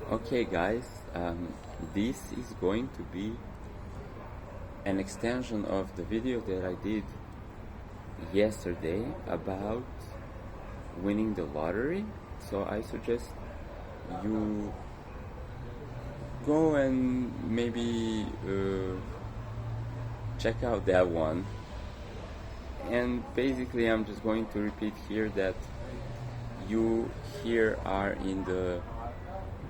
Okay, guys, this is going to be an extension of the video that I did yesterday about winning the lottery. So I suggest you go and maybe check out that one. And basically I'm just going to repeat here that you here are in the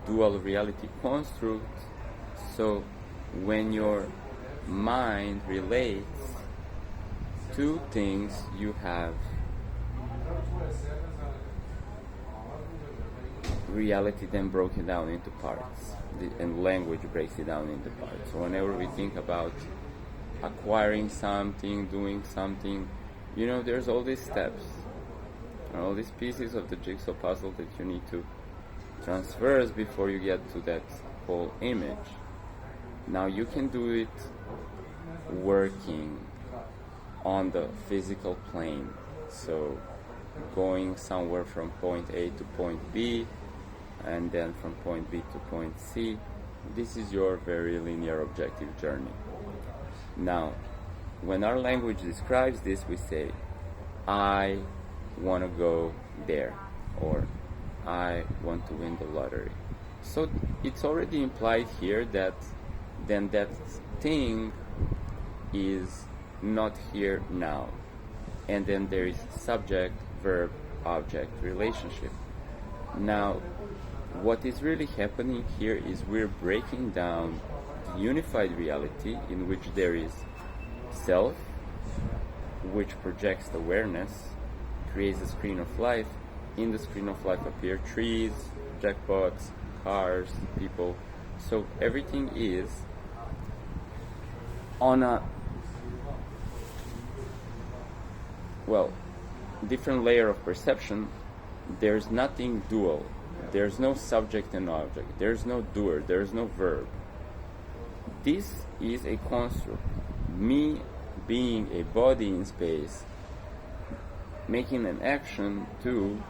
dual reality construct. So when your mind relates two things, you have reality then broken down into parts, and language breaks it down into parts. So whenever we think about acquiring something, doing something, there's all these steps and all these pieces of the jigsaw puzzle that you need to transverse before you get to that whole image. Now you can do it working on the physical plane, so going somewhere from point A to point B and then from point B to point C. This is your very linear objective journey. Now when our language describes this, we say I want to go there, or I want to win the lottery. So it's already implied here that then that thing is not here now, and then there is subject, verb, object relationship. Now what is really happening here is we're breaking down the unified reality in which there is self, which projects awareness, creates a screen of life. In the screen of life appear trees, jackpots, cars, people. So everything is on a different layer of perception. There's nothing dual. There's no subject and object. There's no doer. There's no verb. This is a construct. Me being a body in space, making an action to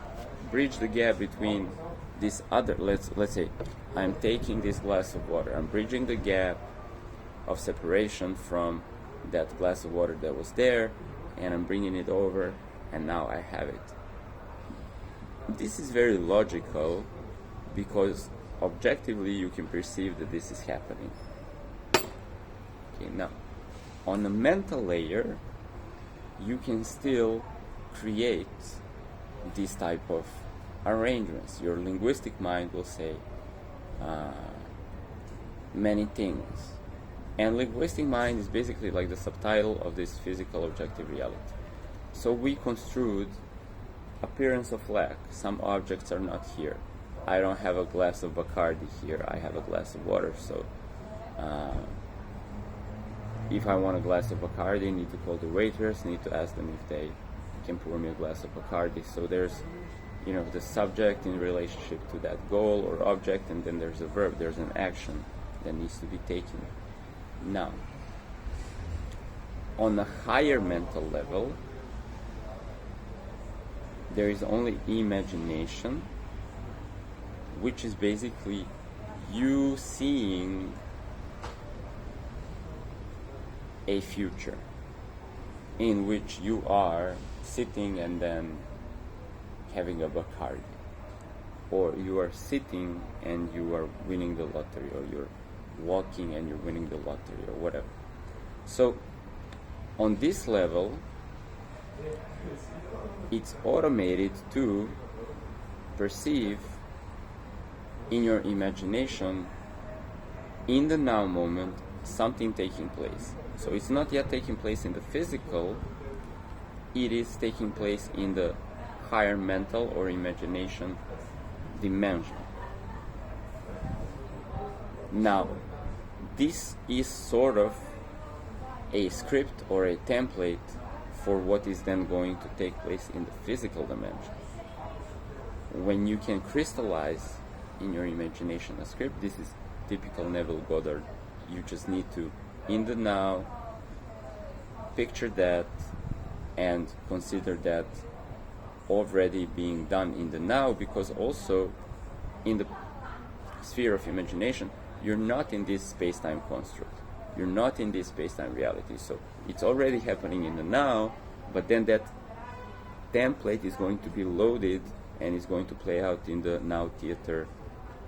bridge the gap between this other, let's say I'm taking this glass of water, I'm bridging the gap of separation from that glass of water that was there, and I'm bringing it over, and now I have it. This is very logical because objectively you can perceive that this is happening. Okay, now on a mental layer you can still create this type of arrangements. Your linguistic mind will say many things, and linguistic mind is basically like the subtitle of this physical objective reality. So we construed appearance of lack. Some objects are not here. I don't have a glass of Bacardi here, I have a glass of water. So if I want a glass of Bacardi, I need to call the waitress, need to ask them if they can pour me a glass of Bacardi. So there's the subject in relationship to that goal or object, and then there's a verb, there's an action that needs to be taken. Now on a higher mental level, there is only imagination, which is basically you seeing a future in which you are sitting and then having a Bacardi, or you are sitting and you are winning the lottery, or you're walking and you're winning the lottery, or whatever. So on this level it's automated to perceive in your imagination, in the now moment, something taking place. So it's not yet taking place in the physical, it is taking place in the higher mental or imagination dimension. Now this is sort of a script or a template for what is then going to take place in the physical dimension. When you can crystallize in your imagination a script, this is typical Neville Goddard. You just need to, in the now, picture that and consider that already being done in the now, because also in the sphere of imagination, you're not in this space-time construct. You're not in this space-time reality. So it's already happening in the now, but then that template is going to be loaded and is going to play out in the now theater,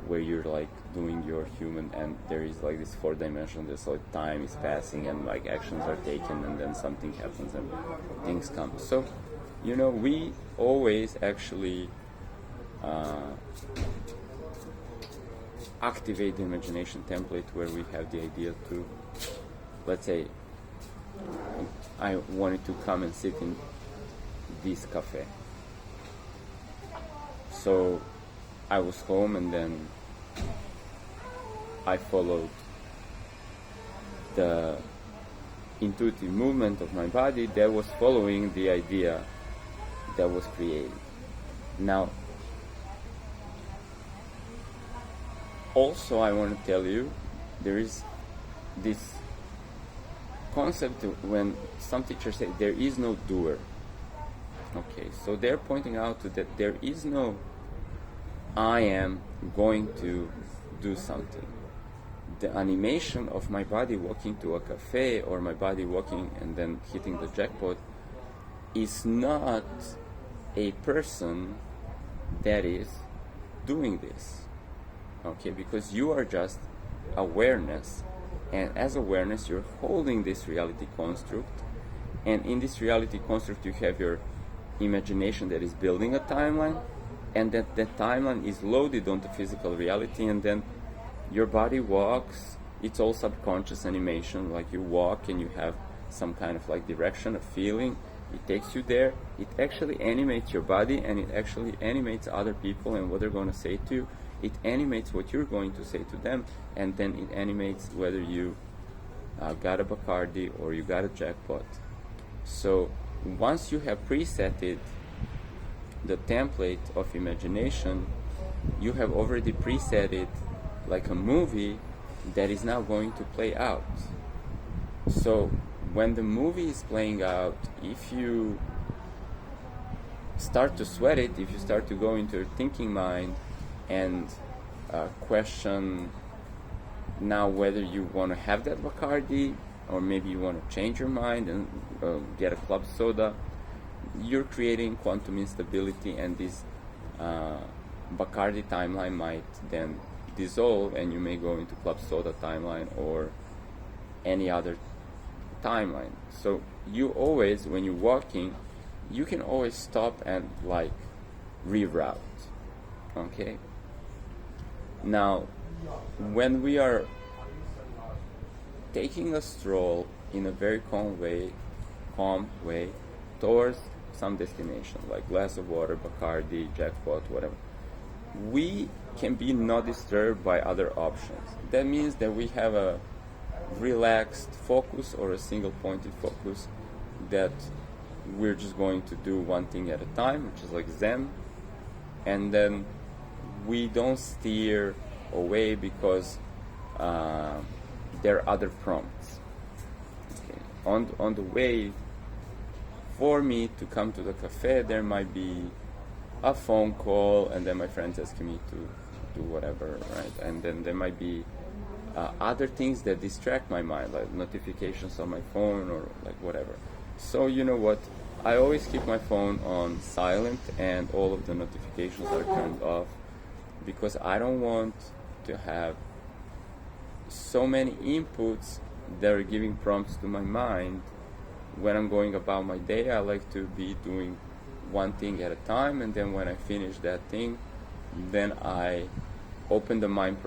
where you're like doing your human, and there is like this 4 dimension, there's like time is passing and like actions are taken and then something happens and things come. So we always actually activate the imagination template, where we have the idea to, let's say, I wanted to come and sit in this cafe. So I was home, and then I followed the intuitive movement of my body that was following the idea that was created. Now, also I want to tell you, there is this concept when some teachers say there is no doer. Okay, so they're pointing out that there is no I am going to do something. The animation of my body walking to a cafe, or my body walking and then hitting the jackpot, is not a person that is doing this. Okay, because you are just awareness, and as awareness you're holding this reality construct, and in this reality construct you have your imagination that is building a timeline, and that timeline is loaded onto physical reality, and then your body walks. It's all subconscious animation, like you walk and you have some kind of like direction, a feeling, it takes you there. It actually animates your body, and it actually animates other people and what they're going to say to you. It animates what you're going to say to them, and then it animates whether you got a Bacardi or you got a jackpot. So once you have presetted the template of imagination, you have already preset it like a movie that is now going to play out. So when the movie is playing out, if you start to sweat it, if you start to go into your thinking mind and question now whether you want to have that Bacardi, or maybe you want to change your mind and get a club soda, you're creating quantum instability, and this Bacardi timeline might then dissolve, and you may go into club soda timeline or any other timeline. So you always, when you're walking, you can always stop and like reroute. Okay? Now, when we are taking a stroll in a very calm way towards some destination, like glass of water, Bacardi, jackpot, whatever, we can be not disturbed by other options. That means that we have a relaxed focus, or a single pointed focus, that we're just going to do one thing at a time, which is like Zen, and then we don't steer away because there are other prompts. Okay. On the way for me to come to the cafe, there might be a phone call, and then my friends asking me to do whatever, right? And then there might be other things that distract my mind, like notifications on my phone or like whatever. So you know what? I always keep my phone on silent, and all of the notifications are turned off, because I don't want to have so many inputs that are giving prompts to my mind. When I'm going about my day, I like to be doing one thing at a time, and then when I finish that thing, then I open the mind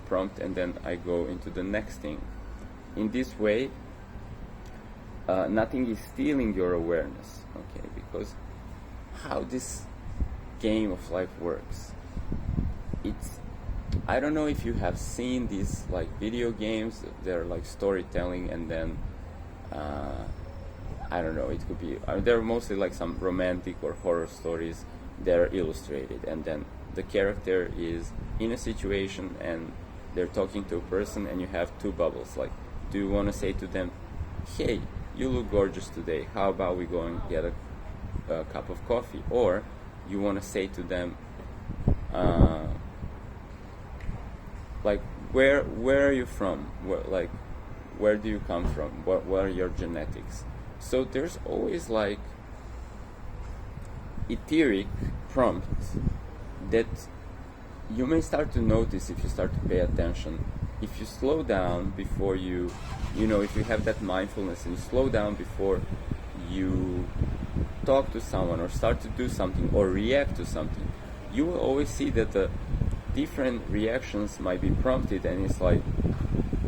prompt, and then I go into the next thing. In this way, nothing is stealing your awareness, okay? Because how this game of life works, I don't know if you have seen these like video games. They're like storytelling, and then I don't know, it could be they're mostly like some romantic or horror stories that are illustrated, and then the character is in a situation and they're talking to a person, and you have two bubbles. Like, do you want to say to them, hey, you look gorgeous today, how about we go and get a cup of coffee? Or you want to say to them, like where are you from? Where do you come from? What are your genetics? So there's always like etheric prompts that you may start to notice if you start to pay attention. If you slow down before if you have that mindfulness and you slow down before you talk to someone or start to do something or react to something, you will always see that the different reactions might be prompted, and it's like,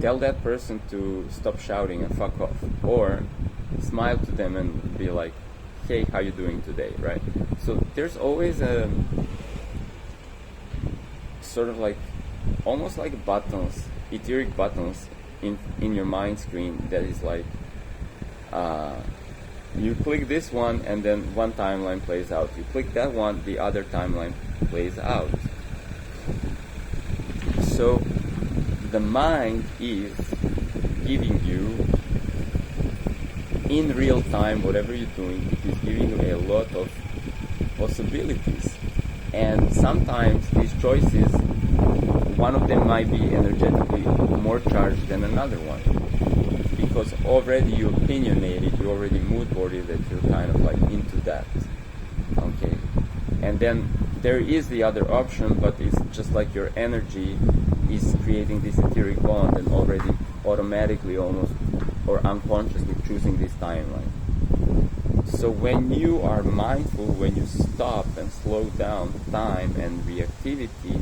tell that person to stop shouting and fuck off, or smile to them and be like, hey, how you doing today, right? So there's always a sort of like, almost like buttons, etheric buttons in your mind screen that is like, you click this one and then one timeline plays out. You click that one, the other timeline plays out. So the mind is giving you, in real time, whatever you're doing, it is giving you a lot of possibilities. And sometimes these choices, one of them might be energetically more charged than another one, because already you opinionated, you already mood boarded that you're kind of like into that. Okay. And then there is the other option, but it's just like your energy is creating this etheric bond and already automatically almost or unconsciously choosing this timeline. So when you are mindful, when you stop and slow down time and reactivity,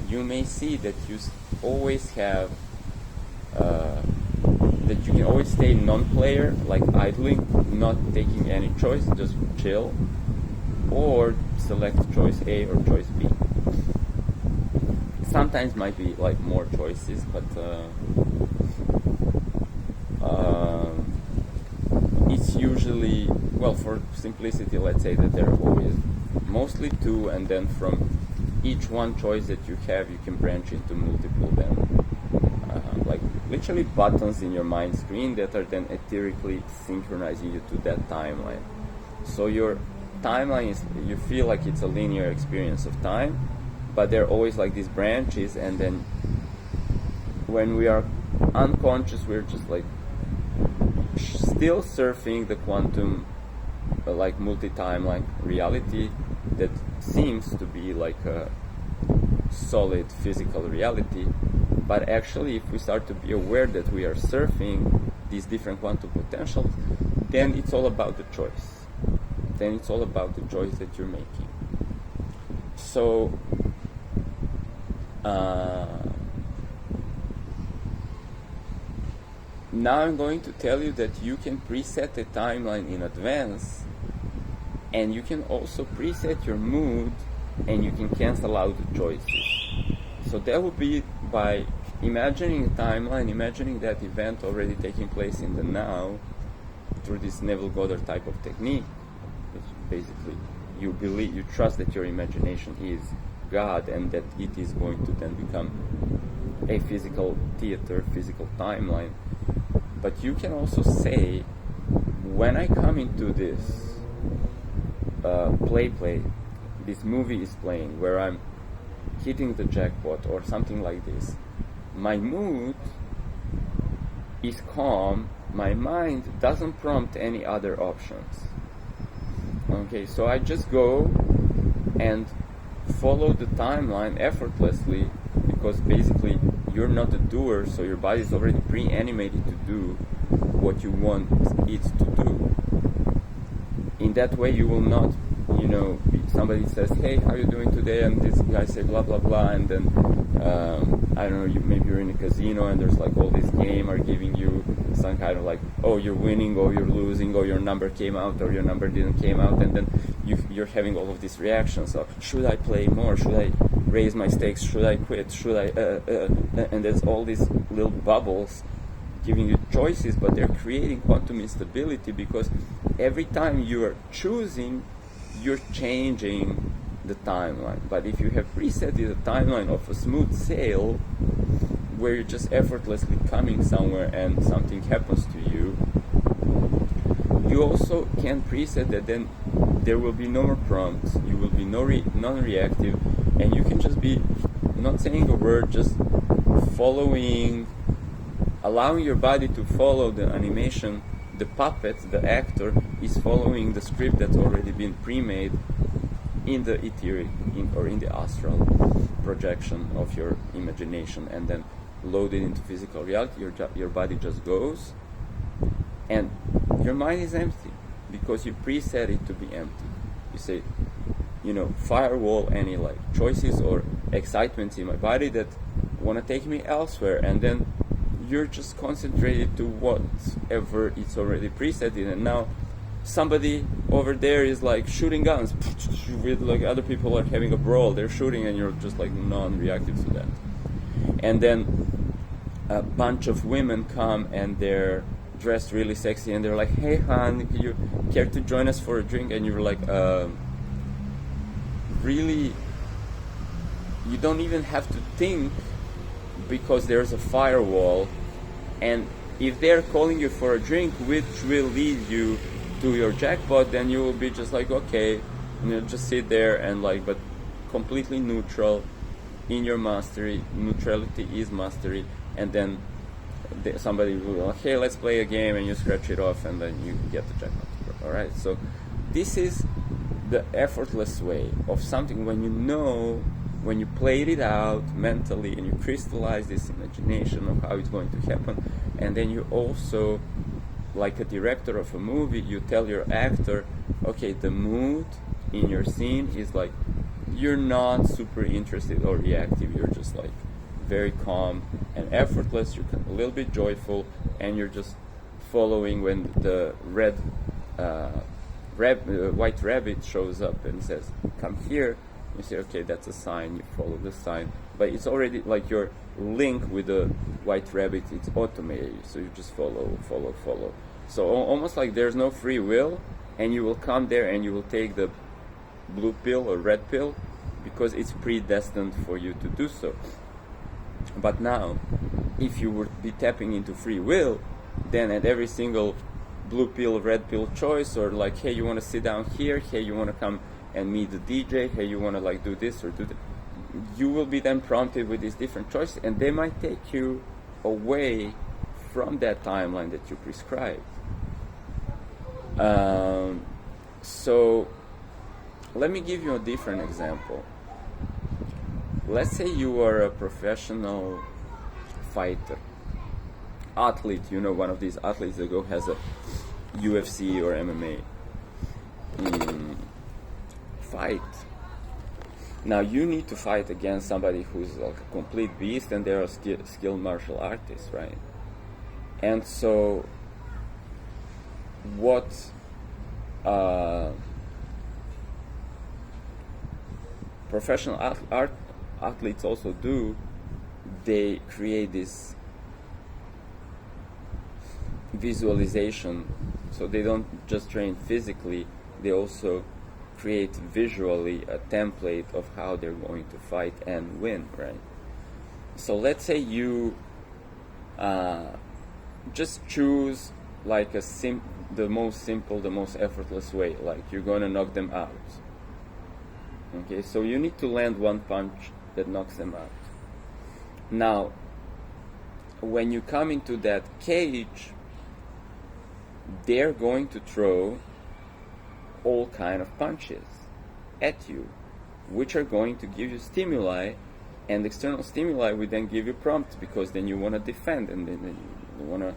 you may see that you always have that you can always stay non-player, like idling, not taking any choice, just chill, or select choice A or choice B. Sometimes might be like more choices, but it's usually, well, for simplicity, let's say that there are always mostly two, and then from each one choice that you have, you can branch into multiple then. Like literally buttons in your mind screen that are then etherically synchronizing you to that timeline. So your timeline is, you feel like it's a linear experience of time, but there are always like these branches, and then when we are unconscious, we're just like still surfing the quantum like multi-timeline reality that seems to be like a solid physical reality. But actually, if we start to be aware that we are surfing these different quantum potentials, then it's all about the choice. Then it's all about the choice that you're making. So, now I'm going to tell you that you can preset a timeline in advance, and you can also preset your mood, and you can cancel out the choices. So that would be by imagining a timeline, imagining that event already taking place in the now through this Neville Goddard type of technique, which basically you trust that your imagination is God, and that it is going to then become a physical theater, physical timeline. But you can also say, when I come into this play, this movie is playing, where I'm hitting the jackpot or something like this, my mood is calm, my mind doesn't prompt any other options. Okay, so I just go and follow the timeline effortlessly, because basically you're not a doer, so your body is already pre-animated to do what you want it to do. In that way, you will not, somebody says, hey, how are you doing today? And this guy say blah, blah, blah, and then, I don't know, maybe you're in a casino and there's like all this game are giving you some kind of like, oh, you're winning, or you're losing, or your number came out, or your number didn't came out, and then you're having all of these reactions of, should I play more? Should I raise my stakes? Should I quit? Should I, and there's all these little bubbles giving you choices, but they're creating quantum instability, because every time you are choosing, you're changing the timeline. But if you have preset the timeline of a smooth sail, where you're just effortlessly coming somewhere and something happens to you, you also can preset that then there will be no more prompts, you will be non-reactive, and you can just be not saying a word, just allowing your body to follow the animation. The puppet, the actor, is following the script that's already been pre-made in the etheric or in the astral projection of your imagination, and then loaded into physical reality. Your body just goes, and your mind is empty because you preset it to be empty. You say, firewall any like choices or excitements in my body that want to take me elsewhere, and then you're just concentrated to whatever it's already preset in, and now somebody over there is like shooting guns with like other people are having a brawl, they're shooting, and you're just like non-reactive to that. And then a bunch of women come and they're dressed really sexy and they're like, hey hon, you care to join us for a drink? And you're like, really, you don't even have to think because there's a firewall, and if they're calling you for a drink which will lead you to your jackpot, then you will be just like, okay, and you'll just sit there and like, but completely neutral in your mastery. Neutrality is mastery. And then somebody will be like, hey, let's play a game, and you scratch it off, and then you get the jackpot. Alright, so this is the effortless way of something when you played it out mentally and you crystallize this imagination of how it's going to happen, and then you also, like a director of a movie, you tell your actor, okay, the mood in your scene is like, you're not super interested or reactive, you're just like very calm and effortless, you're a little bit joyful, and you're just following when the white rabbit shows up and says, come here. You say, okay, that's a sign, you follow the sign. But it's already like your link with the white rabbit, it's automated, so you just follow. So almost like there's no free will, and you will come there and you will take the blue pill or red pill because it's predestined for you to do so. But now, if you would be tapping into free will, then at every single blue pill, red pill choice, or like, hey, you want to sit down here, hey, you want to come and meet the DJ, hey, you want to like do this or do that, you will be then prompted with these different choices, and they might take you away from that timeline that you prescribed. So let me give you a different example. Let's say you are a professional fighter, athlete, one of these athletes that has a UFC or MMA fight. Now you need to fight against somebody who's like a complete beast, and they're a skilled martial artist, right? And so what professional athletes also do, they create this visualization. So they don't just train physically, they also create visually a template of how they're going to fight and win, right? So let's say you just choose like the most simple, the most effortless way, like you're going to knock them out. Okay, so you need to land one punch that knocks them out. Now, when you come into that cage, they're going to throw all kind of punches at you, which are going to give you stimuli, and external stimuli will then give you prompts, because then you want to defend, and then you want to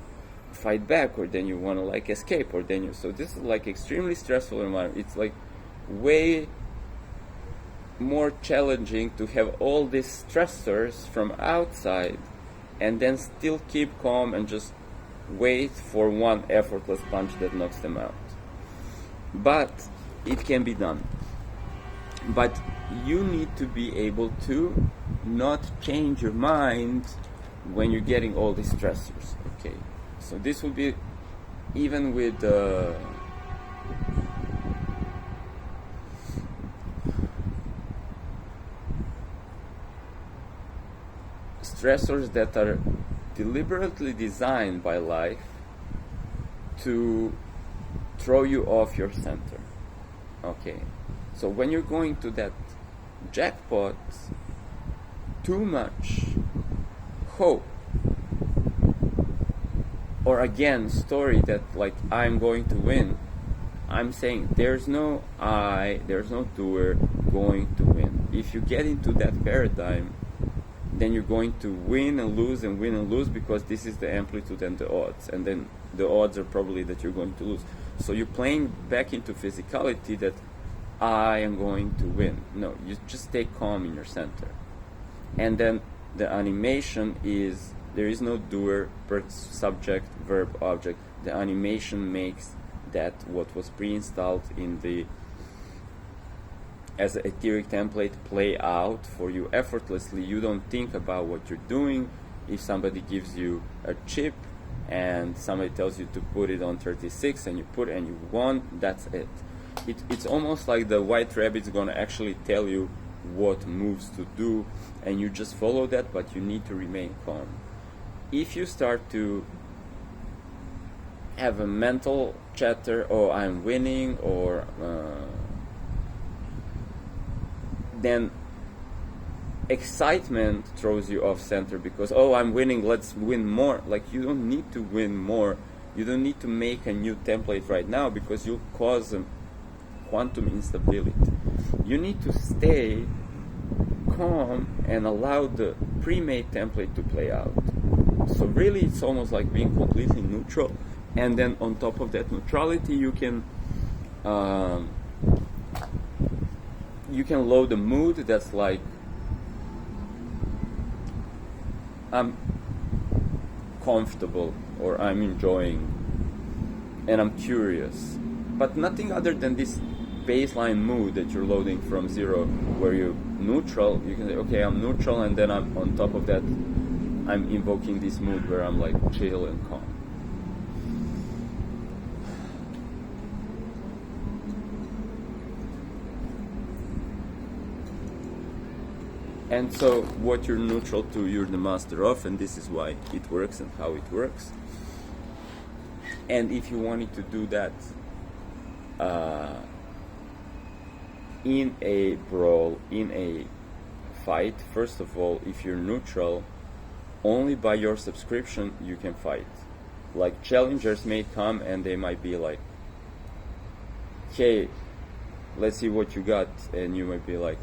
fight back, or then you want to like escape, or then so this is like extremely stressful environment. It's like way more challenging to have all these stressors from outside and then still keep calm and just wait for one effortless punch that knocks them out. But it can be done. But you need to be able to not change your mind when you're getting all these stressors. Okay, so this will be even with stressors that are deliberately designed by life to throw you off your center. Okay, so when you're going to that jackpot, too much hope, or again story that like I'm going to win. I'm saying there's no doer going to win. If you get into that paradigm, then you're going to win and lose because this is the amplitude and the odds, and then the odds are probably that you're going to lose. So you're playing back into physicality that I am going to win. No, you just stay calm in your center. And then the animation is, there is no doer, subject, verb, object. The animation makes that what was pre-installed in the as an etheric template play out for you effortlessly. You don't think about what you're doing. If somebody gives you a chip and somebody tells you to put it on 36 and you put it and you won, that's it. It's almost like the white rabbit's gonna actually tell you what moves to do and you just follow that, but you need to remain calm. If you start to have a mental chatter, oh I'm winning, or then excitement throws you off center because, oh I'm winning, let's win more. Like, you don't need to win more. You don't need to make a new template right now because you'll cause quantum instability. You need to stay calm and allow the pre-made template to play out. So really it's almost like being completely neutral, and then on top of that neutrality you can load a mood that's like, I'm comfortable, or I'm enjoying, and I'm curious, but nothing other than this baseline mood that you're loading from zero, where you're neutral. You can say, okay, I'm neutral, and then I'm on top of that, I'm invoking this mood where I'm like chill and calm. And so what you're neutral to, you're the master of, and this is why it works and how it works. And if you wanted to do that in a brawl, in a fight, first of all, if you're neutral, only by your subscription you can fight. Like, challengers may come and they might be like, hey, let's see what you got, and you might be like,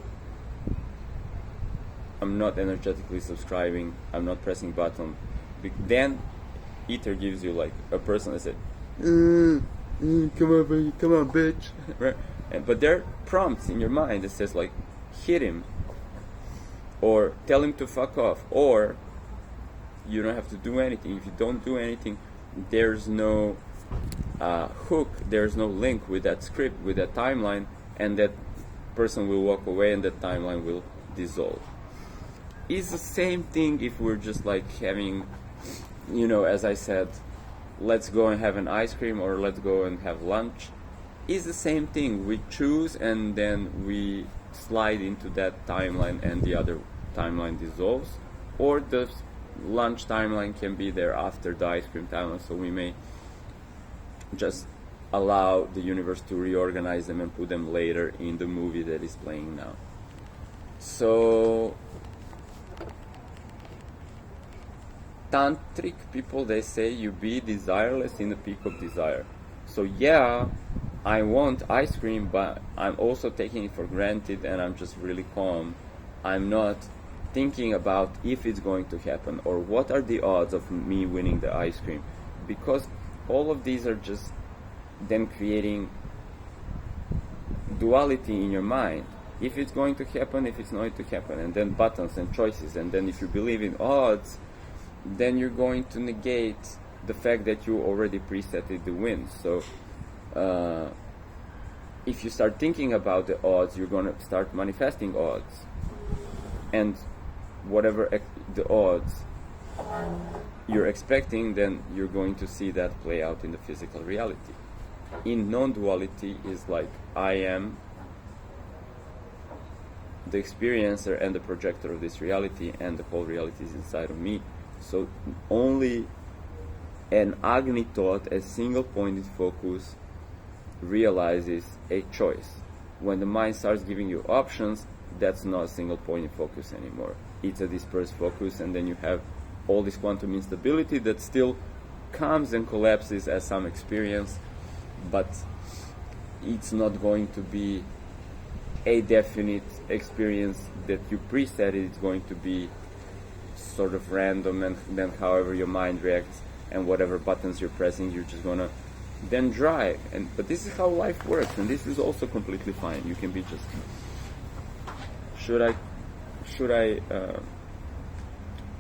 I'm not energetically subscribing, I'm not pressing button. Then Ether gives you like a person that said, come on bitch. Right? But there are prompts in your mind that says like, hit him, or tell him to fuck off, or you don't have to do anything. If you don't do anything, there's no hook, there's no link with that script, with that timeline, and that person will walk away and that timeline will dissolve. It's the same thing if we're just like having, as I said, let's go and have an ice cream, or let's go and have lunch. It's the same thing. We choose and then we slide into that timeline and the other timeline dissolves, or the lunch timeline can be there after the ice cream timeline, so we may just allow the universe to reorganize them and put them later in the movie that is playing now. So tantric people, they say you be desireless in the peak of desire. So yeah, I want ice cream, but I'm also taking it for granted and I'm just really calm. I'm not thinking about if it's going to happen or what are the odds of me winning the ice cream, because all of these are just then creating duality in your mind. If it's going to happen, if it's not going to happen, and then buttons and choices, and then if you believe in odds, then you're going to negate the fact that you already presetted the win. So if you start thinking about the odds, you're going to start manifesting odds, and whatever the odds you're expecting, then you're going to see that play out in the physical reality. In non-duality is like, I am the experiencer and the projector of this reality, and the whole reality is inside of me. So only an Agni thought, a single pointed focus, realizes a choice. When the mind starts giving you options, that's not a single pointed focus anymore. It's a dispersed focus, and then you have all this quantum instability that still comes and collapses as some experience, but it's not going to be a definite experience that you preset. It's going to be sort of random, and then however your mind reacts and whatever buttons you're pressing, you're just gonna then drive. But this is how life works, and this is also completely fine. You can be just, should I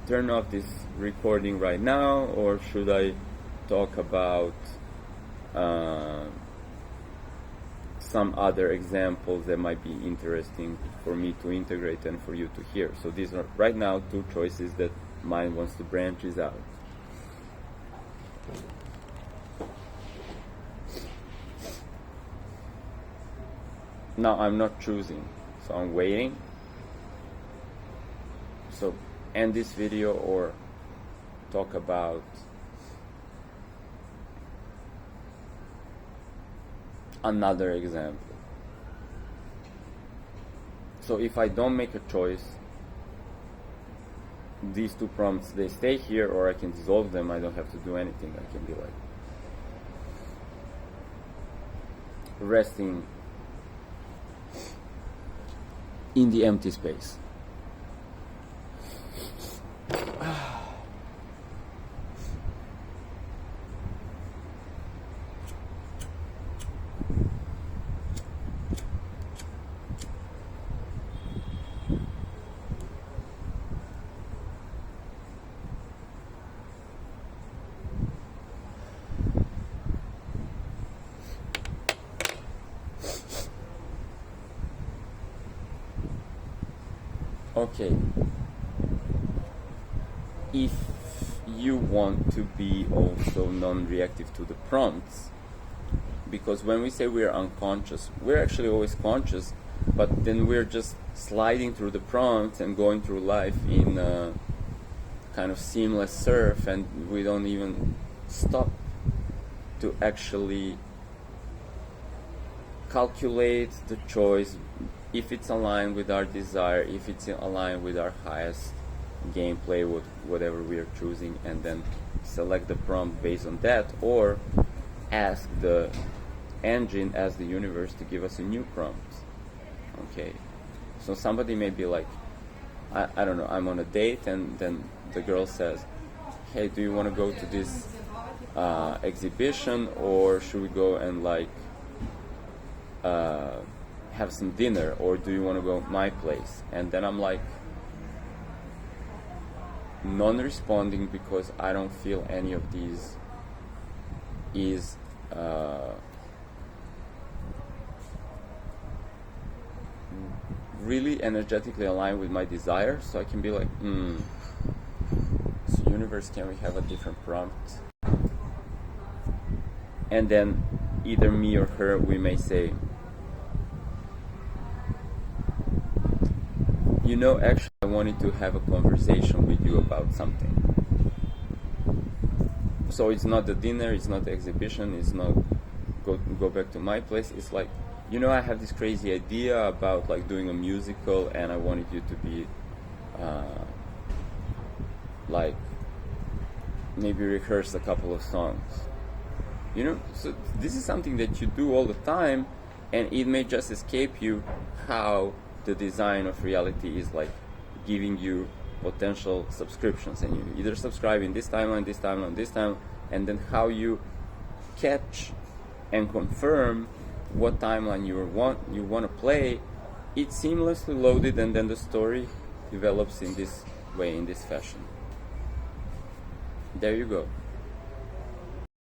turn off this recording right now, or should I talk about some other examples that might be interesting for me to integrate and for you to hear? So these are right now two choices that mind wants to branches out. Now I'm not choosing, so I'm waiting. So end this video or talk about another example. So if I don't make a choice, these two prompts, they stay here, or I can dissolve them. I don't have to do anything. I can be like resting in the empty space. Okay, if you want to be also non-reactive to the prompts, because when we say we're unconscious, we're actually always conscious, but then we're just sliding through the prompts and going through life in a kind of seamless surf, and we don't even stop to actually calculate the choice, if it's aligned with our desire, if it's aligned with our highest gameplay, whatever we are choosing, and then select the prompt based on that, or ask the engine, ask the universe to give us a new prompt. Okay, so somebody may be like, I don't know, I'm on a date, and then the girl says, hey, do you want to go to this exhibition, or should we go and like have some dinner, or do you want to go my place? And then I'm like non-responding, because I don't feel any of these is really energetically aligned with my desire. So I can be like, so universe, can we have a different prompt? And then either me or her, we may say, you know, actually I wanted to have a conversation with you about something. So it's not the dinner, it's not the exhibition, it's not go back to my place. It's like, you know, I have this crazy idea about like doing a musical, and I wanted you to be like maybe rehearse a couple of songs. You know, so this is something that you do all the time, and it may just escape you how the design of reality is like giving you potential subscriptions, and you either subscribe in this timeline, this timeline, this time, and then how you catch and confirm what timeline you want to play. It's seamlessly loaded, and then the story develops in this way, in this fashion. There you go.